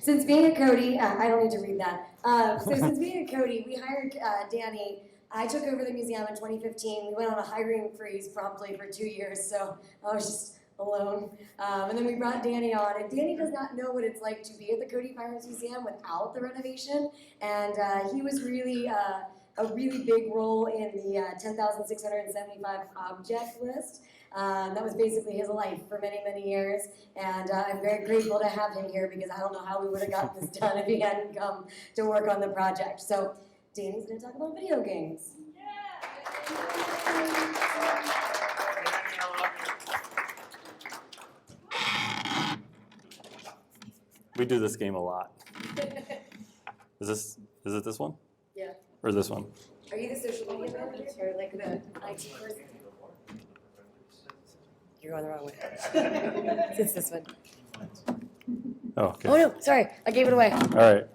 since being at Cody, I don't need to read that. So since being at Cody, we hired Danny. I took over the museum in 2015. We went on a hiring freeze promptly for 2 years, so I was just alone. And then we brought Danny on, and Danny does not know what it's like to be at the Cody Firearms Museum without the renovation, and he was really a really big role in the 10,675 object list. That was basically his life for many, many years, and I'm very grateful to have him here because I don't know how we would have gotten this done if he hadn't come to work on the project. So Danny's going to talk about video games. We do this game a lot. Is it this one? Yeah. Or this one? Are you the social media manager or like the IT person? You're going the wrong way. It's this one. Oh, okay. Oh no, sorry, I gave it away. All right.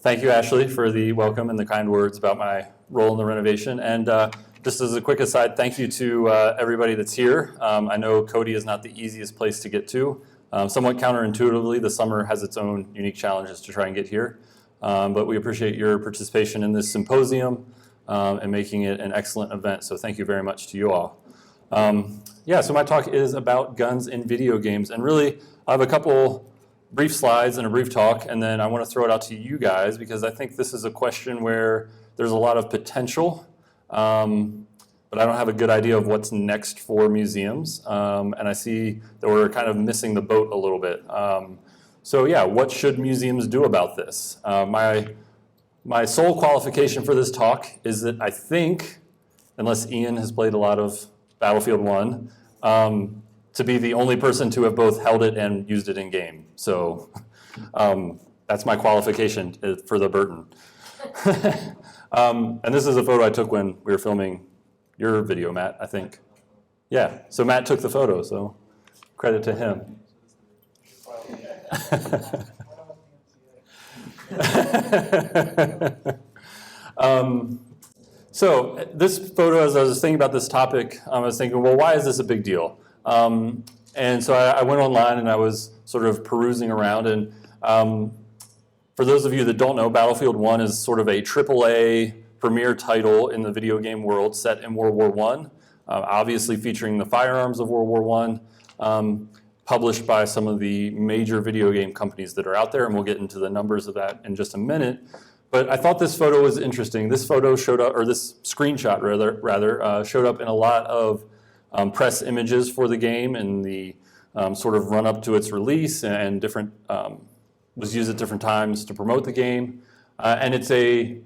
Thank you, Ashley, for the welcome and the kind words about my role in the renovation. And just as a quick aside, thank you to everybody that's here. I know Cody is not the easiest place to get to. Somewhat counterintuitively, the summer has its own unique challenges to try and get here. But we appreciate your participation in this symposium and making it an excellent event. So thank you very much to you all. So my talk is about guns in video games. And really, I have a couple brief slides and a brief talk, and then I want to throw it out to you guys because I think this is a question where there's a lot of potential, but I don't have a good idea of what's next for museums. And I see that we're kind of missing the boat a little bit. What should museums do about this? My sole qualification for this talk is that I think, unless Ian has played a lot of Battlefield 1, to be the only person to have both held it and used it in game. So that's my qualification for the Burton. And this is a photo I took when we were filming your video, Matt, I think. Yeah, so Matt took the photo, so credit to him. So this photo, as I was thinking about this topic, I was thinking, well, why is this a big deal? And so I went online and I was sort of perusing around. And for those of you that don't know, Battlefield 1 is sort of a AAA premier title in the video game world set in World War I, obviously featuring the firearms of World War I, published by some of the major video game companies that are out there. And we'll get into the numbers of that in just a minute. But I thought this photo was interesting. This photo showed up, or this screenshot rather, showed up in a lot of press images for the game and the sort of run up to its release, and different was used at different times to promote the game. And it's a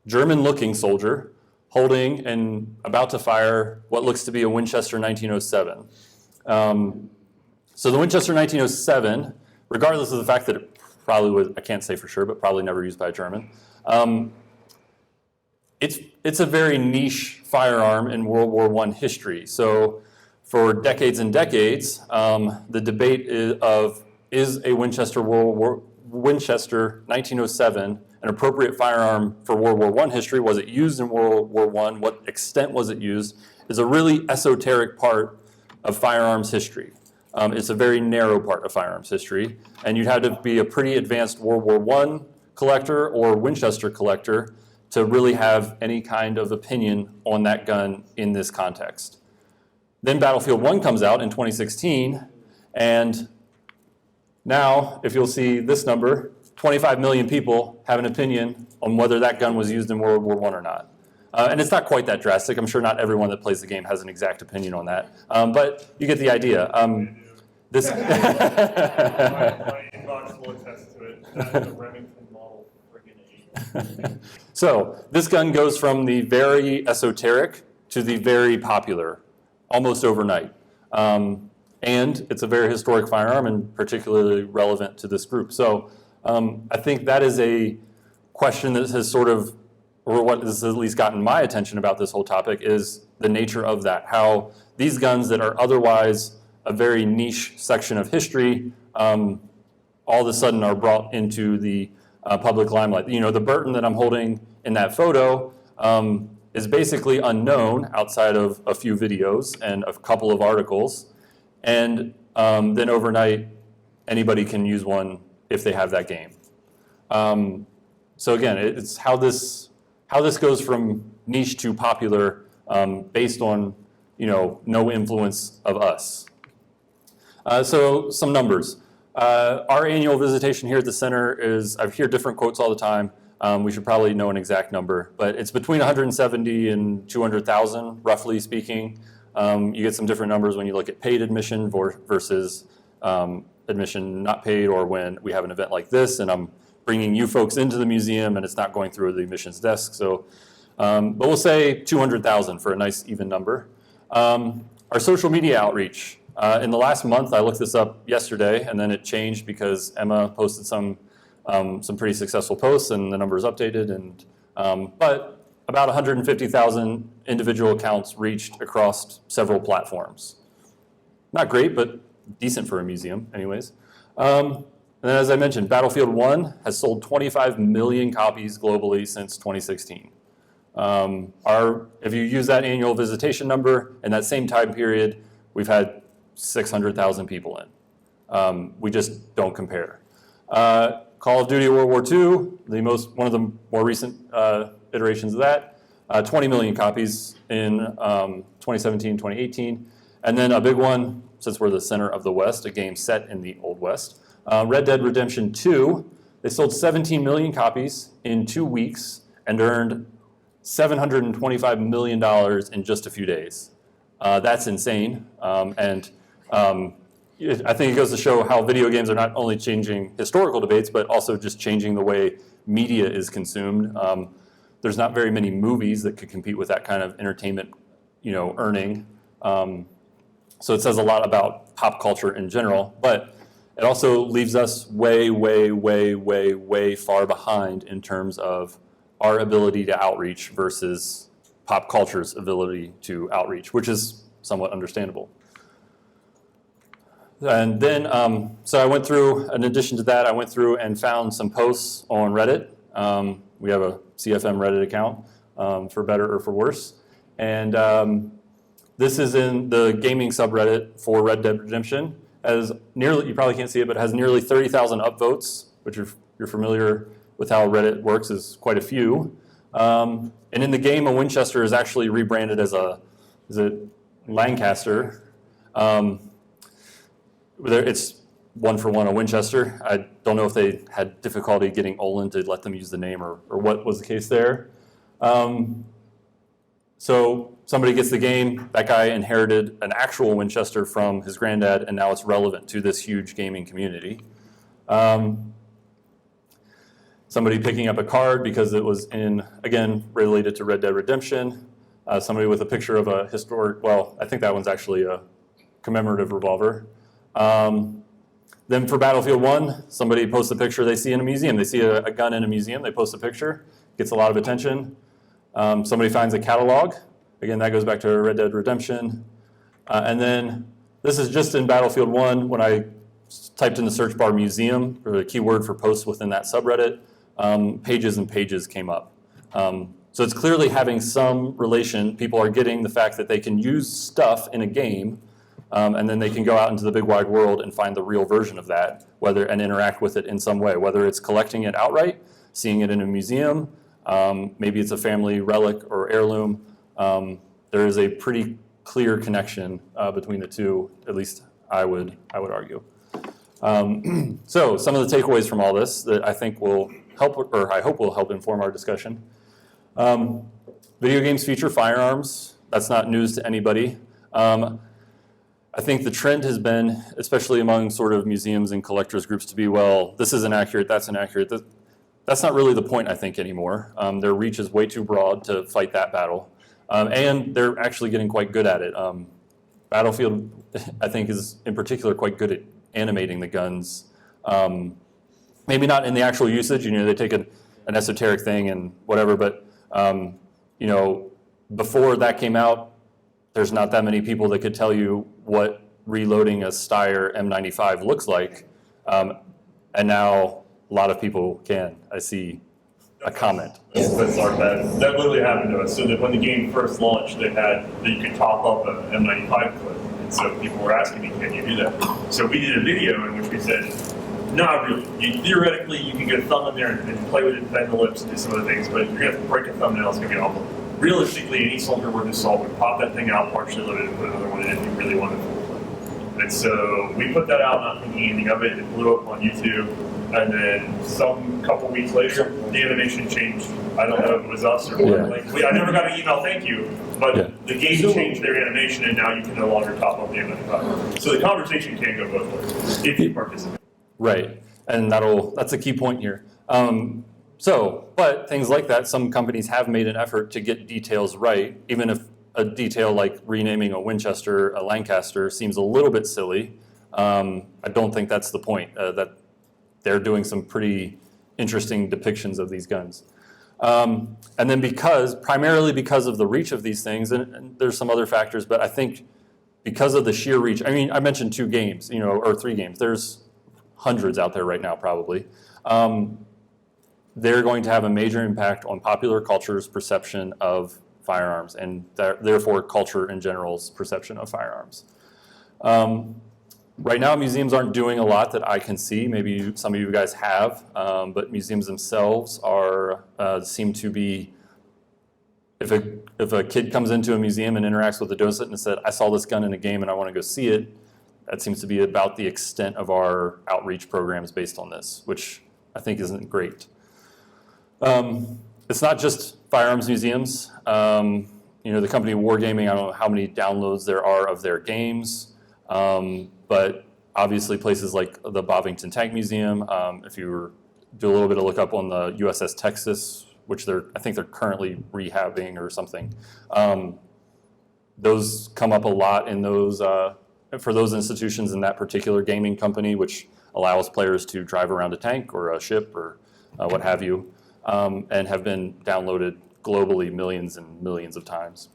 German-looking soldier holding and about to fire what looks to be a Winchester 1907. So the Winchester 1907, regardless of the fact that it probably was, I can't say for sure, but probably never used by a German. It's a very niche firearm in World War I history. So for decades and decades, the debate is a Winchester 1907 an appropriate firearm for World War I history? Was it used in World War I? What extent was it used? Is a really esoteric part of firearms history. It's a very narrow part of firearms history, and you'd have to be a pretty advanced World War I collector or Winchester collector to really have any kind of opinion on that gun in this context. Then Battlefield 1 comes out in 2016, and now, if you'll see this number, 25 million people have an opinion on whether that gun was used in World War I or not. And it's not quite that drastic. I'm sure not everyone that plays the game has an exact opinion on that. But you get the idea. This my inbox will attest to it. That's the Remington model friggin' 8. So this gun goes from the very esoteric to the very popular, almost overnight. And it's a very historic firearm and particularly relevant to this group. So I think that is a question that has sort of, or what has at least gotten my attention about this whole topic, is the nature of that. How these guns that are otherwise a very niche section of history all of a sudden are brought into the public limelight. You know, the Burton that I'm holding in that photo is basically unknown outside of a few videos and a couple of articles. And then overnight, anybody can use one if they have that game. So again, it's how this goes from niche to popular based on no influence of us. So some numbers. Our annual visitation here at the center is, I hear different quotes all the time. We should probably know an exact number, but it's between 170 and 200,000, roughly speaking. You get some different numbers when you look at paid admission versus admission not paid, or when we have an event like this and I'm bringing you folks into the museum and it's not going through the admissions desk. So, but we'll say 200,000 for a nice even number. Our social media outreach. In the last month, I looked this up yesterday, and then it changed because Emma posted some pretty successful posts, and the numbers updated. And but about 150,000 individual accounts reached across several platforms. Not great, but decent for a museum, anyways. And then, as I mentioned, Battlefield 1 has sold 25 million copies globally since 2016. If you use that annual visitation number, in that same time period, we've had 600,000 people in. We just don't compare. Call of Duty World War II, one of the more recent iterations of that, 20 million copies in 2017, 2018. And then a big one, since we're the center of the West, a game set in the Old West, Red Dead Redemption 2, they sold 17 million copies in 2 weeks and earned $725 million in just a few days. That's insane. I think it goes to show how video games are not only changing historical debates, but also just changing the way media is consumed. There's not very many movies that could compete with that kind of entertainment, earning. So it says a lot about pop culture in general, but it also leaves us way, way, way, way, way far behind in terms of our ability to outreach versus pop culture's ability to outreach, which is somewhat understandable. And then, so I went through, in addition to that, I went through and found some posts on Reddit. We have a CFM Reddit account, for better or for worse. And this is in the gaming subreddit for Red Dead Redemption. You probably can't see it, but it has nearly 30,000 upvotes, which if you're familiar with how Reddit works is quite a few. And in the game, a Winchester is actually rebranded as is it Lancaster? It's one for one a Winchester. I don't know if they had difficulty getting Olin to let them use the name or what was the case there. So somebody gets the game, that guy inherited an actual Winchester from his granddad, and now it's relevant to this huge gaming community. Somebody picking up a card because it was again, related to Red Dead Redemption. Somebody with a picture of a historic, I think that one's actually a commemorative revolver. Then for Battlefield 1, somebody posts a picture they see in a museum. They see a gun in a museum, they post a picture, gets a lot of attention. Somebody finds a catalog. Again, that goes back to Red Dead Redemption. And then this is just in Battlefield 1. When I typed in the search bar museum, or the keyword for posts within that subreddit, pages and pages came up. So it's clearly having some relation. People are getting the fact that they can use stuff in a game, and then they can go out into the big wide world and find the real version of that, and interact with it in some way, whether it's collecting it outright, seeing it in a museum, maybe it's a family relic or heirloom. There is a pretty clear connection between the two, at least I would argue. So some of the takeaways from all this that I think will help, or I hope will help inform our discussion. Video games feature firearms. That's not news to anybody. I think the trend has been, especially among sort of museums and collectors groups, to be, this isn't accurate, that's inaccurate. That's not really the point, I think, anymore. Their reach is way too broad to fight that battle. And they're actually getting quite good at it. Battlefield, I think, is in particular quite good at animating the guns. Maybe not in the actual usage, they take an esoteric thing and whatever, but before that came out, there's not that many people that could tell you what reloading a Steyr M95 looks like. And now a lot of people can. I see a comment. That's our bad. That literally happened to us. So that when the game first launched, they had that you could top up an M95 clip. And so people were asking me, can you do that? So we did a video in which we said, Not really. Theoretically, you can get a thumb in there and play with it, bend the lips, and do some other things, but you're going to break a thumbnail, it's going to be awful. Realistically, any soldier worth his salt would pop that thing out, partially load it, and put another one in if you really wanted to. And so we put that out, not thinking anything of it. It blew up on YouTube. And then some couple weeks later, the animation changed. I don't know if it was us or Yeah. I never got an email, thank you, but Yeah. the game changed their animation, and now you can no longer top up the M95. So the conversation can go both ways if you participate. Right, and that's a key point here. But things like that, some companies have made an effort to get details right, even if a detail like renaming a Winchester a Lancaster seems a little bit silly. I don't think that's the point, that they're doing some pretty interesting depictions of these guns. And then primarily because of the reach of these things, and there's some other factors, but I think because of the sheer reach, I mean, I mentioned 2 games, or 3 games. There's hundreds out there right now, probably. They're going to have a major impact on popular culture's perception of firearms, and therefore culture in general's perception of firearms. Right now, museums aren't doing a lot that I can see. Maybe some of you guys have, but museums themselves seem to be. If a kid comes into a museum and interacts with a docent and said, "I saw this gun in a game and I want to go see it," that seems to be about the extent of our outreach programs based on this, which I think isn't great. It's not just firearms museums. The company Wargaming, I don't know how many downloads there are of their games. But obviously places like the Bovington Tank Museum, if you do a little bit of look up on the USS Texas, which I think they're currently rehabbing or something, those come up a lot in those, for those institutions in that particular gaming company, which allows players to drive around a tank or a ship or what have you, and have been downloaded globally millions and millions of times.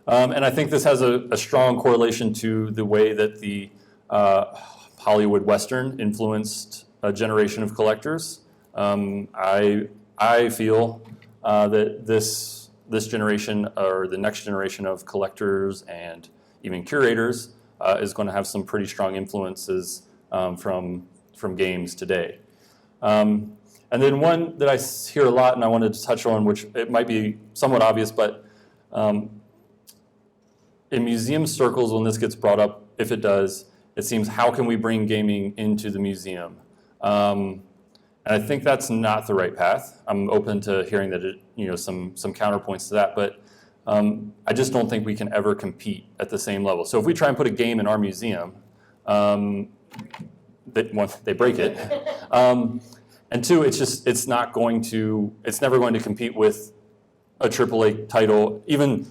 And I think this has a strong correlation to the way that the Hollywood Western influenced a generation of collectors. I feel that this generation or the next generation of collectors and even curators is going to have some pretty strong influences from games today. And then one that I hear a lot and I wanted to touch on, which it might be somewhat obvious, but in museum circles, when this gets brought up, if it does, it seems, how can we bring gaming into the museum? And I think that's not the right path. I'm open to hearing that some counterpoints to that, but I just don't think we can ever compete at the same level. So if we try and put a game in our museum, they break it, and 2, it's never going to compete with a AAA title. Even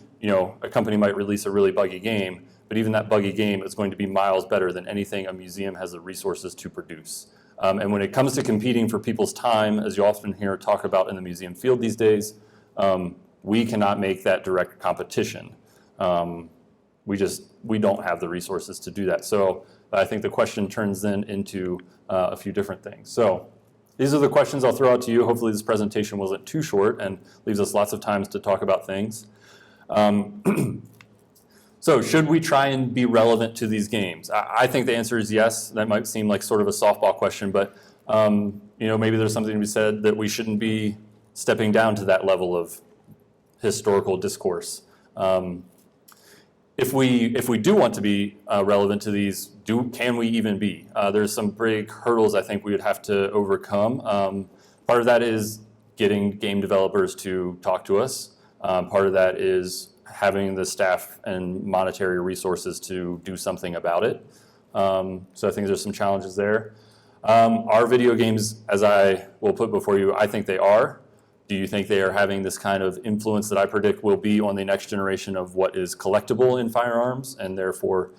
a company might release a really buggy game, but even that buggy game is going to be miles better than anything a museum has the resources to produce. And when it comes to competing for people's time, as you often hear talk about in the museum field these days, we cannot make that direct competition. We don't have the resources to do that. So I think the question turns then into a few different things. So these are the questions I'll throw out to you. Hopefully this presentation wasn't too short and leaves us lots of time to talk about things. So should we try and be relevant to these games? I think the answer is yes. That might seem like sort of a softball question, but maybe there's something to be said that we shouldn't be stepping down to that level of historical discourse. If we do want to be relevant to these, can we even be? There's some big hurdles I think we would have to overcome. Part of that is getting game developers to talk to us. Part of that is having the staff and monetary resources to do something about it. So I think there's some challenges there. Are video games, as I will put before you, I think they are. Do you think they are having this kind of influence that I predict will be on the next generation of what is collectible in firearms, and therefore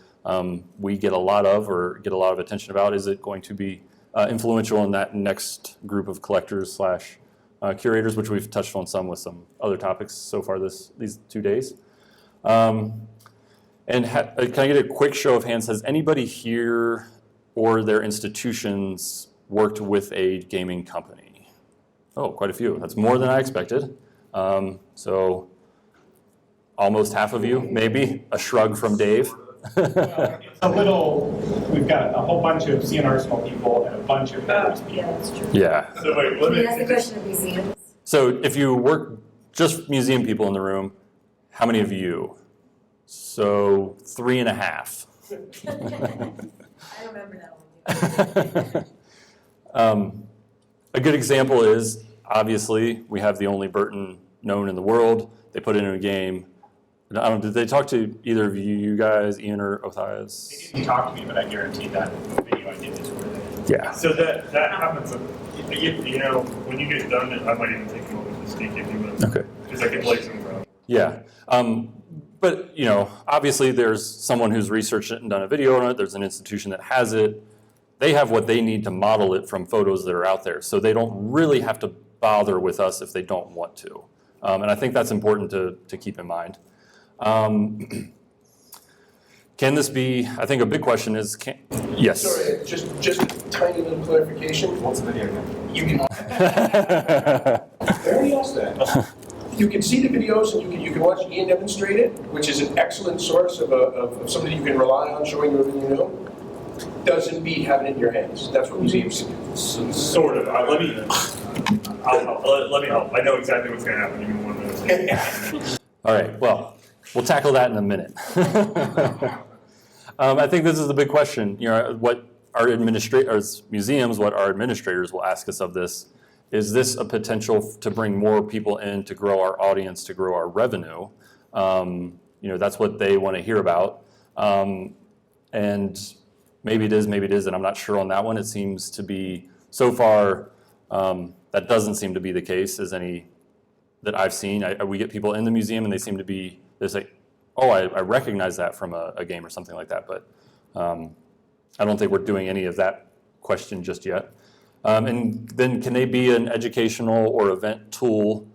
we get a lot of attention about? Is it going to be influential in that next group of collectors / curators, which we've touched on some with some other topics so far these 2 days? And can I get a quick show of hands? Has anybody here or their institutions worked with a gaming company? Oh, quite a few. That's more than I expected. So almost half of you, maybe. A shrug from Dave. Well, it's a little, we've got a whole bunch of CNR small people and a bunch of members people. Yeah, that's true. Yeah. So wait, Can let we me, ask the question of museums? So if you work just museum people in the room, how many of you? So 3.5. I remember that one. A good example is, obviously, we have the only Burton known in the world. They put it in a game. I don't. Did they talk to either of you guys, Ian or They Othniel? didn't talk to me, but I guarantee that video I did is where they. Yeah. so that happens, you know, when you get done, I might even take a moment to speak if you will. Okay. Because I can play some around. Yeah. But, you know, obviously there's someone who's researched it and done a video on it. There's an institution that has it. They have what they need to model it from photos that are out there. So they don't really have to bother with us if they don't want to. And I think that's important to keep in mind. Can this be, I think a big question is, yes. Sorry, just a tiny little clarification. What's the video game? You can. I already asked that. You can see the videos and you can watch Ian demonstrate it, which is an excellent source of something you can rely on showing you everything you know. Doesn't beat having it in your hands. That's what museums do. Sort of. Let me help. I know exactly what's going to happen. Give me 1 minute. All right, well, we'll tackle that in a minute. I think this is the big question. You know, what our museums, what our administrators will ask us of this. Is this a potential to bring more people in to grow our audience, to grow our revenue? You know, that's what they want to hear about. And maybe it is, and I'm not sure on that one. It seems to be, so far, that doesn't seem to be the case as any that I've seen. We get people in the museum and they seem to be, they say, oh, I recognize that from a game or something like that. But I don't think we're doing any of that question just yet. And then can they be an educational or event tool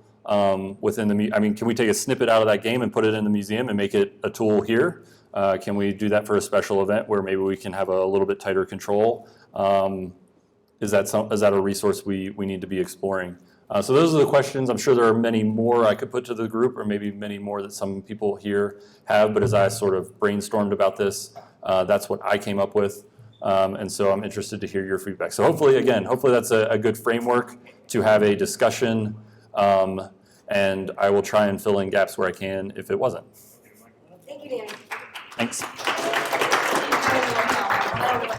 within the, I mean, can we take a snippet out of that game and put it in the museum and make it a tool here? Can we do that for a special event where maybe we can have a little bit tighter control? Is that a resource we need to be exploring? So those are the questions. I'm sure there are many more I could put to the group, or maybe many more that some people here have, but as I sort of brainstormed about this, that's what I came up with. And so I'm interested to hear your feedback. So hopefully that's a good framework to have a discussion, and I will try and fill in gaps where I can if it wasn't. Thank you, Danny. Thanks. I don't know.